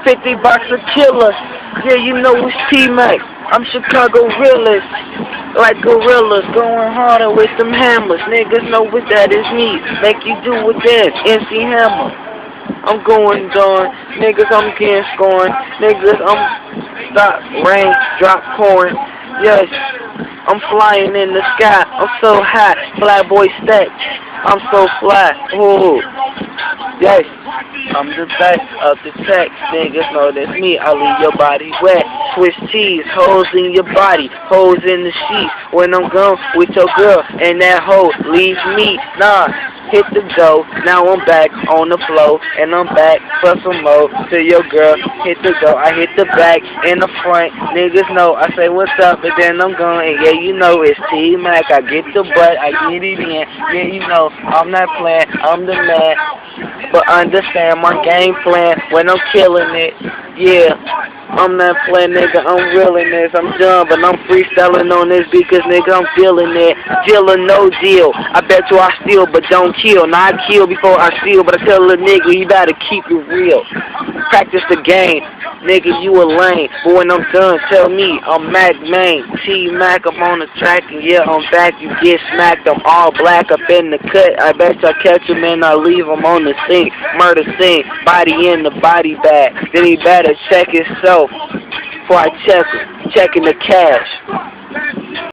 50 bucks a killer. Yeah, you know it's T-Mac. I'm Chicago realist. Like gorillas, going harder with them hammers. Niggas know what that is me. Make you do with that, MC Hammer. I'm going down. Niggas, I'm getting scoring. Niggas, I'm stop rain, drop corn. Yes, I'm flying in the sky. I'm so high, fly boy stack. I'm so fly. Ooh. Yes, I'm the best of the text. Niggas know that's me. I leave your body wet. Swiss cheese, holes in your body, holes in the sheets. When I'm gone with your girl and that hoe leaves me. Nah, hit the dough. Now I'm back on the flow and I'm back for some more. To your girl, hit the dough. I hit the back and the front. Niggas know I say what's up, but then I'm going. And yeah, you know it's T-Mac. I get the butt, I get it in. Yeah, you know I'm not playing. I'm the man. But understand my game plan when I'm killing it. Yeah, I'm not playing, nigga. I'm reeling this. I'm done, but I'm freestyling on this because, nigga, I'm feeling it. Deal or no deal. I bet you I steal, but don't kill. Now I kill before I steal, but I tell a nigga you gotta keep it real. Practice the game, nigga. You a lame, but when I'm done, tell me I'm Mac Main. T-Mac, I'm on the track, and yeah, I'm back. You get smacked. I'm all black up in the cut. I bet I catch him and I leave him on the scene. Murder scene, body in the body bag. Then he better check himself before I check him. Checking the cash.